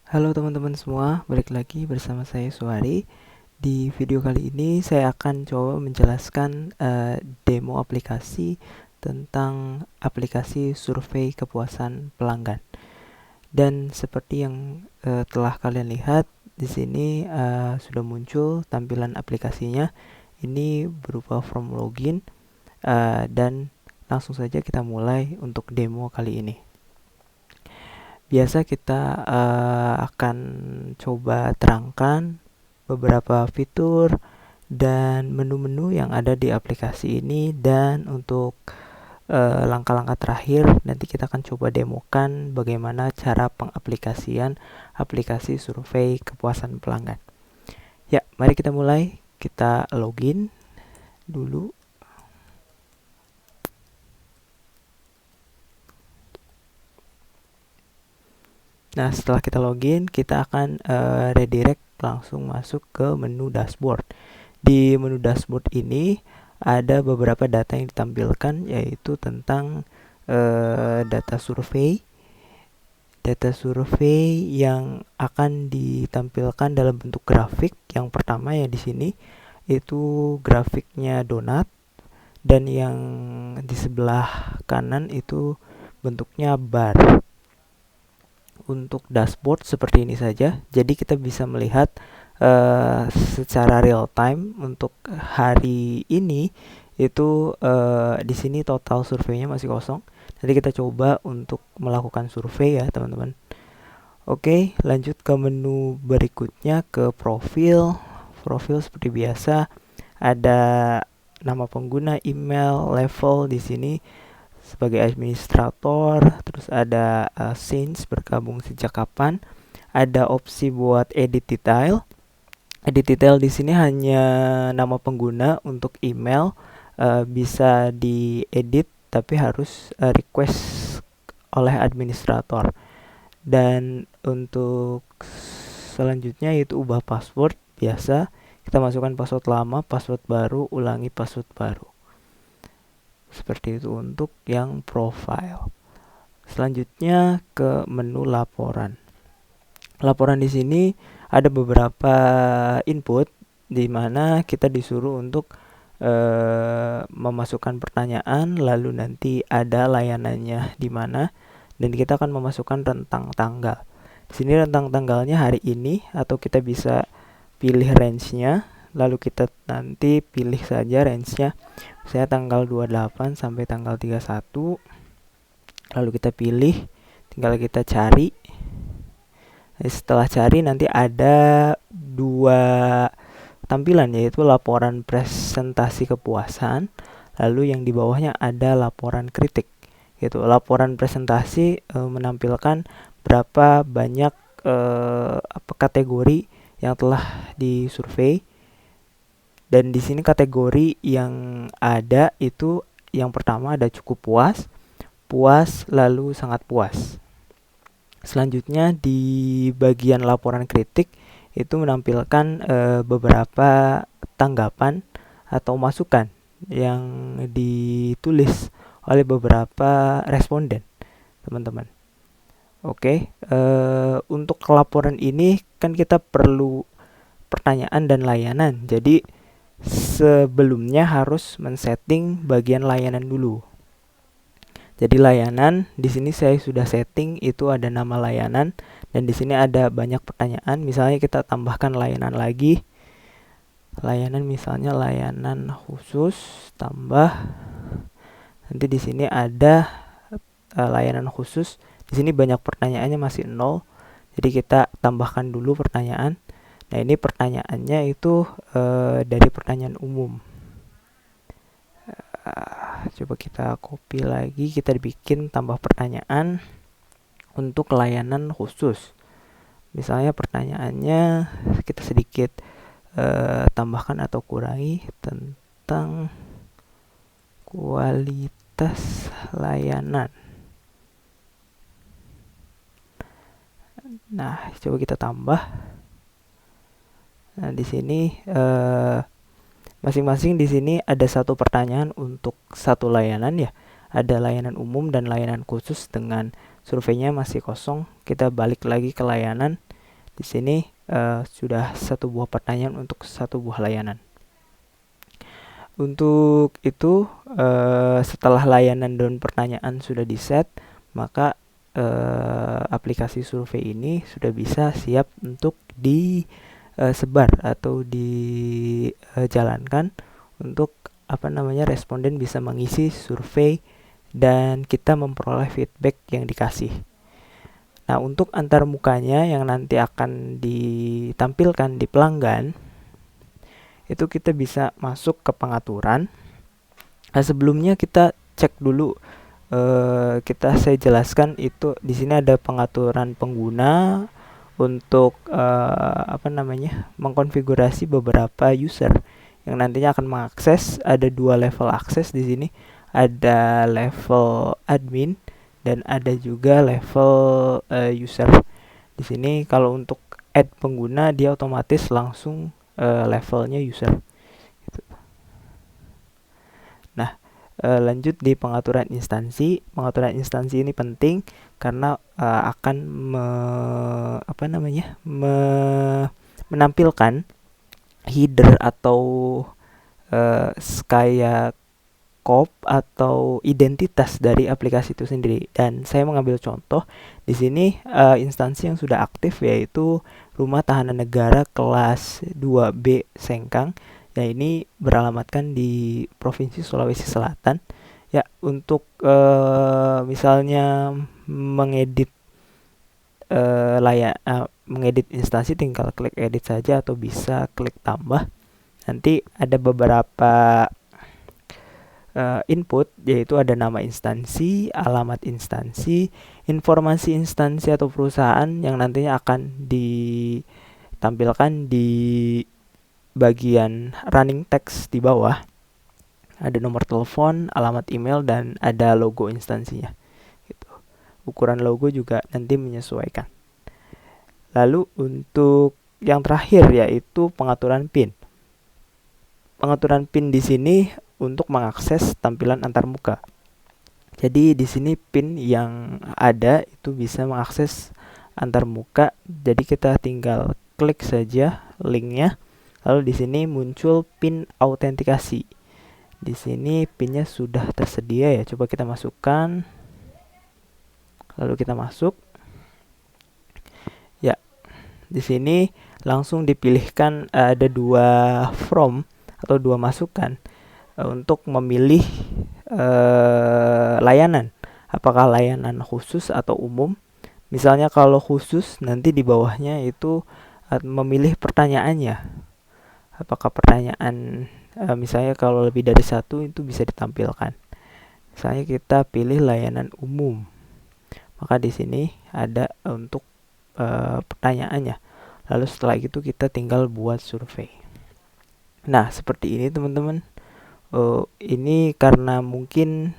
Halo teman-teman semua, balik lagi bersama saya Suhari. Di video kali ini saya akan coba menjelaskan demo aplikasi tentang aplikasi survei kepuasan pelanggan. Dan seperti yang telah kalian lihat di sini sudah muncul tampilan aplikasinya. Ini berupa form login dan langsung saja kita mulai untuk demo kali ini. Biasa kita akan coba terangkan beberapa fitur dan menu-menu yang ada di aplikasi ini, dan untuk langkah-langkah terakhir nanti kita akan coba demokan bagaimana cara pengaplikasian aplikasi survei kepuasan pelanggan. Ya, mari kita mulai. Kita login dulu. Nah, setelah kita login, kita akan redirect langsung masuk ke menu dashboard. Di menu dashboard ini ada beberapa data yang ditampilkan, yaitu tentang data survei yang akan ditampilkan dalam bentuk grafik. Yang pertama ya di sini itu grafiknya donat, dan yang di sebelah kanan itu bentuknya bar. Untuk dashboard seperti ini saja, jadi kita bisa melihat secara real time untuk hari ini itu di sini total surveinya masih kosong. Jadi kita coba untuk melakukan survei ya teman-teman. Oke, lanjut ke menu berikutnya, ke profil. Profil seperti biasa ada nama pengguna, email, level di sini sebagai administrator, terus ada since, bergabung sejak kapan, ada opsi buat edit detail. Edit detail di sini hanya nama pengguna. Untuk email bisa diedit tapi harus request oleh administrator. Dan untuk selanjutnya itu ubah password. Biasa kita masukkan password lama, password baru, ulangi password baru. Seperti itu untuk yang profile. Selanjutnya ke menu laporan. Laporan di sini ada beberapa input di mana kita disuruh untuk memasukkan pertanyaan, lalu nanti ada layanannya di mana, dan kita akan memasukkan rentang tanggal. Di sini rentang tanggalnya hari ini, atau kita bisa pilih range-nya, lalu kita nanti pilih saja range-nya. Saya tanggal 28 sampai tanggal 31. Lalu kita pilih, tinggal kita cari. Setelah cari nanti ada dua tampilan, yaitu laporan presentasi kepuasan, lalu yang di bawahnya ada laporan kritik. Gitu. Laporan presentasi menampilkan berapa banyak kategori yang telah disurvei. Dan di sini kategori yang ada itu yang pertama ada cukup puas, puas, lalu sangat puas. Selanjutnya di bagian laporan kritik itu menampilkan beberapa tanggapan atau masukan yang ditulis oleh beberapa responden, teman-teman. Oke, untuk laporan ini kan kita perlu pertanyaan dan layanan. Jadi sebelumnya harus men-setting bagian layanan dulu. Jadi layanan di sini saya sudah setting, itu ada nama layanan, dan di sini ada banyak pertanyaan. Misalnya kita tambahkan layanan lagi. Layanan misalnya layanan khusus, tambah. Nanti di sini ada layanan khusus. Di sini banyak pertanyaannya masih 0. Jadi kita tambahkan dulu pertanyaan. Nah, ini pertanyaannya itu dari pertanyaan umum. Coba kita copy lagi, kita bikin tambah pertanyaan untuk layanan khusus. Misalnya pertanyaannya kita sedikit tambahkan atau kurangi tentang kualitas layanan. Nah, coba kita tambah. Nah, di sini masing-masing di sini ada satu pertanyaan untuk satu layanan ya. Ada layanan umum dan layanan khusus dengan surveinya masih kosong. Kita balik lagi ke layanan. Di sini sudah satu buah pertanyaan untuk satu buah layanan. Untuk itu setelah layanan dan pertanyaan sudah di-set, maka aplikasi survei ini sudah bisa siap untuk disebar atau dijalankan untuk responden bisa mengisi survei dan kita memperoleh feedback yang dikasih. Nah, untuk antarmukanya yang nanti akan ditampilkan di pelanggan, itu kita bisa masuk ke pengaturan. Nah, sebelumnya kita cek dulu, saya jelaskan itu di sini ada pengaturan pengguna untuk mengkonfigurasi beberapa user yang nantinya akan mengakses. Ada 2 level akses di sini, ada level admin dan ada juga level user. Di sini kalau untuk add pengguna dia otomatis langsung levelnya user. Nah, lanjut di pengaturan instansi. Pengaturan instansi ini penting karena akan menampilkan header atau kayak scope atau identitas dari aplikasi itu sendiri. Dan saya mengambil contoh di sini instansi yang sudah aktif yaitu Rumah Tahanan Negara kelas 2B Sengkang. Ya, ini beralamatkan di Provinsi Sulawesi Selatan. Ya, untuk misalnya mengedit mengedit instansi tinggal klik edit saja atau bisa klik tambah. Nanti ada beberapa input, yaitu ada nama instansi, alamat instansi, informasi instansi atau perusahaan yang nantinya akan ditampilkan di bagian running text di bawah. Ada nomor telepon, alamat email, dan ada logo instansinya. Gitu. Ukuran logo juga nanti menyesuaikan. Lalu untuk yang terakhir yaitu pengaturan PIN. Pengaturan PIN di sini untuk mengakses tampilan antarmuka. Jadi di sini PIN yang ada itu bisa mengakses antarmuka. Jadi kita tinggal klik saja linknya. Lalu di sini muncul PIN autentikasi. Di sini PIN-nya sudah tersedia ya. Coba kita masukkan. Lalu kita masuk. Ya. Di sini langsung dipilihkan ada 2 form atau 2 masukan untuk memilih layanan, apakah layanan khusus atau umum. Misalnya kalau khusus, nanti di bawahnya itu memilih pertanyaannya, apakah pertanyaan misalnya kalau lebih dari 1 itu bisa ditampilkan. Misalnya kita pilih layanan umum, maka di sini ada untuk pertanyaannya. Lalu setelah itu kita tinggal buat survei. Nah, seperti ini teman-teman. Ini karena mungkin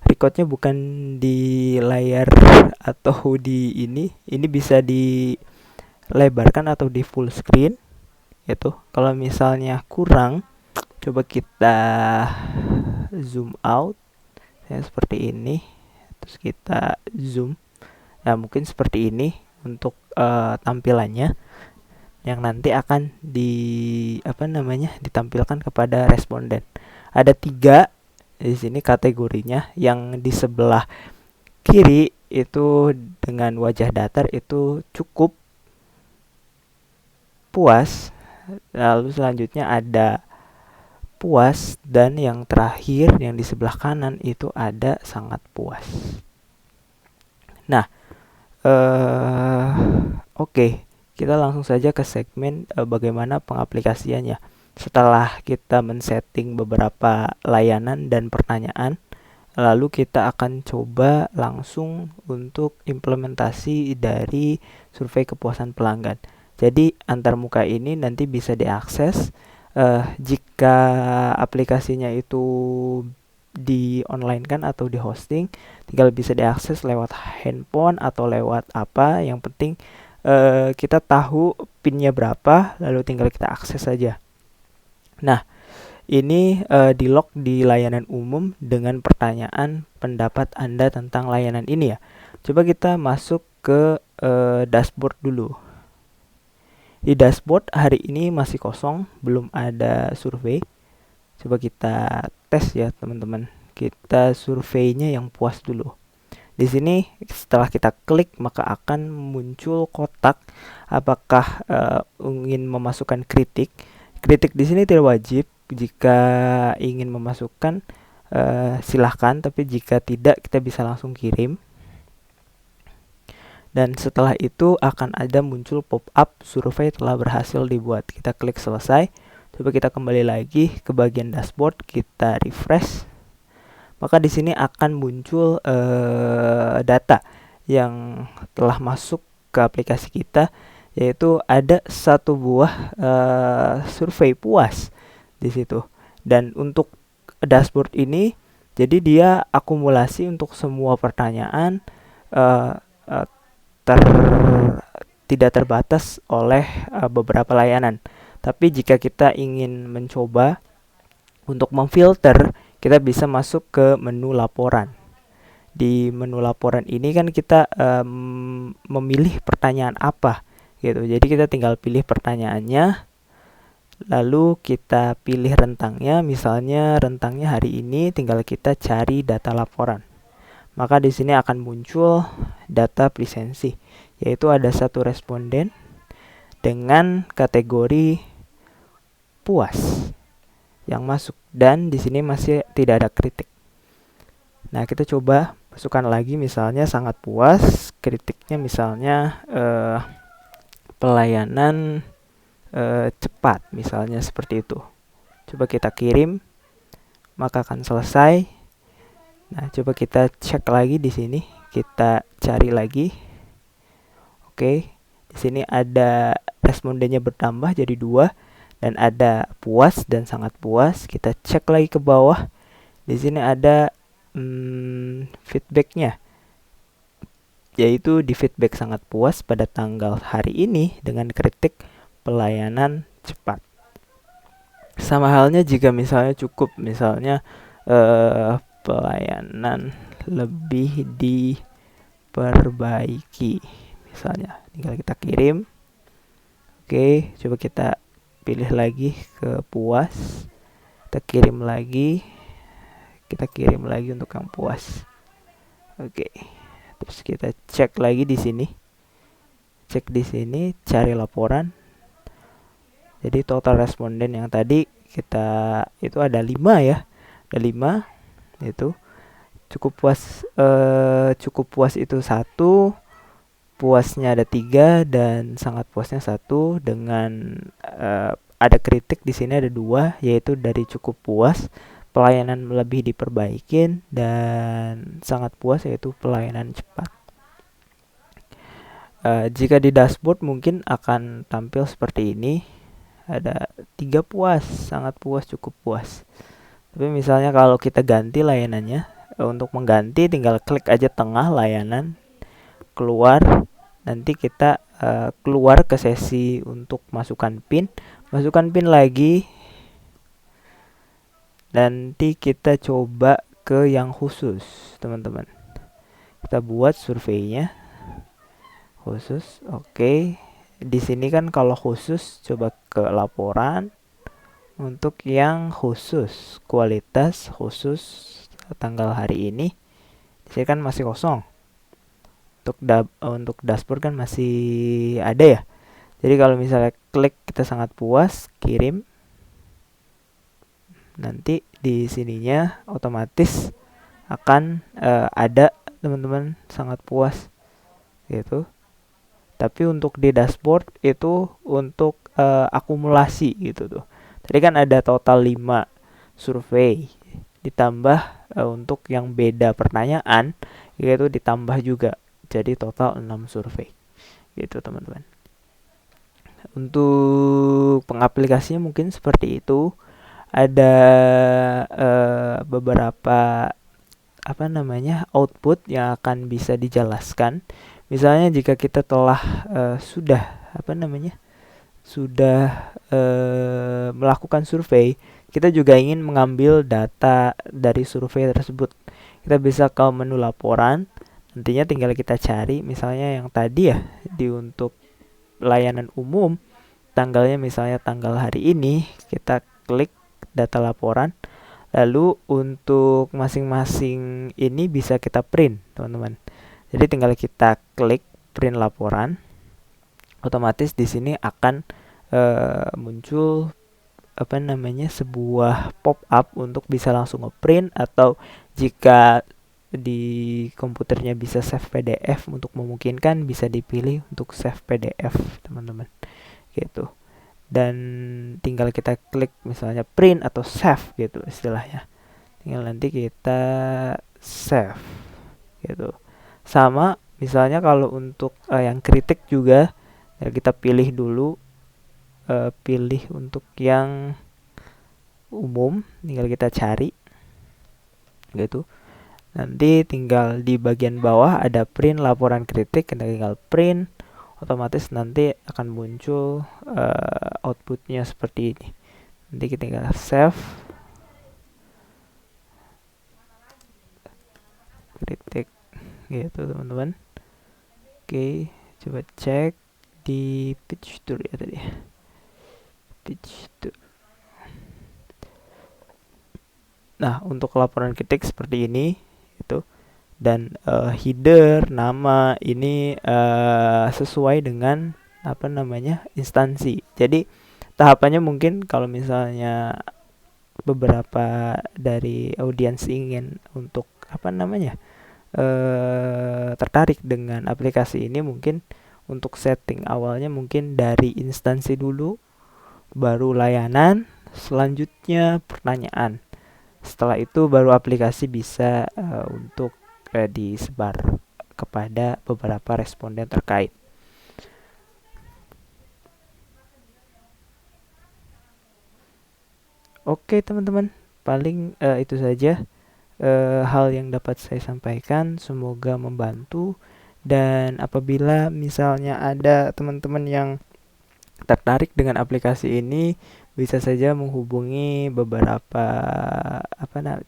recordnya bukan di layar atau di ini bisa dilebarkan atau di full screen. Itu kalau misalnya kurang, coba kita zoom out ya, seperti ini, terus kita zoom. Nah, mungkin seperti ini untuk tampilannya yang nanti akan ditampilkan kepada responden. Ada 3 di sini kategorinya. Yang di sebelah kiri itu dengan wajah datar itu cukup puas. Lalu selanjutnya ada puas, dan yang terakhir yang di sebelah kanan itu ada sangat puas. Nah, oke. Kita langsung saja ke segmen bagaimana pengaplikasiannya. Setelah kita men-setting beberapa layanan dan pertanyaan, lalu kita akan coba langsung untuk implementasi dari survei kepuasan pelanggan. Jadi antarmuka ini nanti bisa diakses jika aplikasinya itu di online kan atau di hosting, tinggal bisa diakses lewat handphone atau lewat apa. Yang penting kita tahu PIN-nya berapa, lalu tinggal kita akses saja. Nah, ini di-log di layanan umum dengan pertanyaan pendapat Anda tentang layanan ini ya. Coba kita masuk ke dashboard dulu. Di dashboard hari ini masih kosong, belum ada survei. Coba kita tes ya teman-teman. Kita surveinya yang puas dulu. Di sini setelah kita klik maka akan muncul kotak apakah ingin memasukkan kritik. Kritik di sini tidak wajib. Jika ingin memasukkan silahkan, tapi jika tidak kita bisa langsung kirim. Dan setelah itu akan ada muncul pop-up survei telah berhasil dibuat. Kita klik selesai. Coba kita kembali lagi ke bagian dashboard, kita refresh. Maka di sini akan muncul data yang telah masuk ke aplikasi kita, yaitu ada satu buah survei puas di situ. Dan untuk dashboard ini, jadi dia akumulasi untuk semua pertanyaan, tidak terbatas oleh beberapa layanan. Tapi jika kita ingin mencoba untuk memfilter, kita bisa masuk ke menu laporan. Di menu laporan ini kan kita memilih pertanyaan apa gitu. Jadi kita tinggal pilih pertanyaannya, lalu kita pilih rentangnya. Misalnya rentangnya hari ini, tinggal kita cari data laporan. Maka di sini akan muncul data presensi, yaitu ada satu responden dengan kategori puas yang masuk, dan di sini masih tidak ada kritik. Nah, kita coba masukkan lagi, misalnya sangat puas, kritiknya misalnya pelayanan cepat, misalnya seperti itu. Coba kita kirim, maka akan selesai. Nah, coba kita cek lagi di sini, kita cari lagi. Oke, di sini ada respondennya bertambah jadi 2 dan ada puas dan sangat puas. Kita cek lagi ke bawah. Di sini ada feedbacknya, yaitu di feedback sangat puas pada tanggal hari ini dengan kritik pelayanan cepat. Sama halnya jika misalnya cukup, misalnya pelayanan lebih diperbaiki, misalnya tinggal kita kirim. Oke, coba kita pilih lagi ke puas, kita kirim lagi untuk yang puas. Oke, terus kita cek lagi di sini, cari laporan. Jadi total responden yang tadi kita itu ada 5 ya, ada 5. Itu cukup puas itu 1, puasnya ada 3, dan sangat puasnya 1. Dengan ada kritik di sini ada 2, yaitu dari cukup puas pelayanan lebih diperbaikin, dan sangat puas yaitu pelayanan cepat. Jika di dashboard mungkin akan tampil seperti ini, ada 3 puas, sangat puas, cukup puas. Tapi misalnya kalau kita ganti layanannya, untuk mengganti tinggal klik aja tengah layanan, keluar, nanti kita keluar ke sesi untuk masukkan pin lagi, nanti kita coba ke yang khusus teman-teman. Kita buat surveinya khusus. Oke, di sini kan kalau khusus coba ke laporan. Untuk yang khusus, kualitas khusus tanggal hari ini, di sini kan masih kosong. Untuk dashboard kan masih ada ya. Jadi kalau misalnya klik kita sangat puas, kirim, nanti di sininya otomatis akan ada teman-teman sangat puas gitu. Tapi untuk di dashboard itu untuk akumulasi gitu tuh. Tadi kan ada total 5 survei, ditambah untuk yang beda pertanyaan yaitu ditambah juga, jadi total 6 survei gitu teman-teman. Untuk pengaplikasinya mungkin seperti itu. Ada beberapa output yang akan bisa dijelaskan. Misalnya jika kita telah sudah melakukan survei, kita juga ingin mengambil data dari survei tersebut. Kita bisa ke menu laporan. Nantinya tinggal kita cari misalnya yang tadi ya, di untuk layanan umum, tanggalnya misalnya tanggal hari ini, kita klik data laporan. Lalu untuk masing-masing ini bisa kita print, teman-teman. Jadi tinggal kita klik print laporan, otomatis di sini akan muncul apa namanya, sebuah pop up untuk bisa langsung ngeprint, atau jika di komputernya bisa save PDF untuk memungkinkan, bisa dipilih untuk save PDF, teman-teman, gitu. Dan tinggal kita klik misalnya print atau save gitu istilahnya, tinggal nanti kita save gitu. Sama misalnya kalau untuk yang kritik juga, ya kita pilih dulu, pilih untuk yang umum, tinggal kita cari gitu. Nanti tinggal di bagian bawah ada print laporan kritik, kita tinggal print, otomatis nanti akan muncul outputnya seperti ini. Nanti kita tinggal save kritik gitu, teman-teman. Oke, coba cek di pitch tour ya tadi. Pitch tour. Nah, untuk laporan kritik seperti ini itu, dan header nama ini sesuai dengan apa namanya, instansi. Jadi tahapannya mungkin kalau misalnya beberapa dari audiens ingin untuk apa namanya, tertarik dengan aplikasi ini, mungkin untuk setting awalnya mungkin dari instansi dulu, baru layanan, selanjutnya pertanyaan. Setelah itu baru aplikasi bisa untuk disebar kepada beberapa responden terkait. Oke, teman-teman, paling itu saja hal yang dapat saya sampaikan. Semoga membantu, dan apabila misalnya ada teman-teman yang tertarik dengan aplikasi ini, bisa saja menghubungi beberapa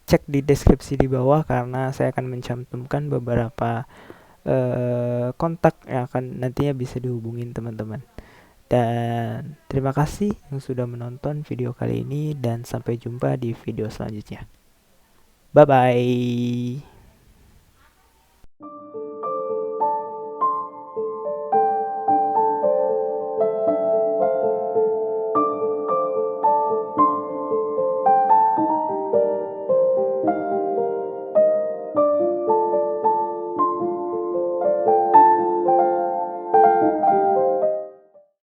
cek di deskripsi di bawah, karena saya akan mencantumkan beberapa kontak yang akan nantinya bisa dihubungin teman-teman. Dan terima kasih yang sudah menonton video kali ini, dan sampai jumpa di video selanjutnya. Bye bye.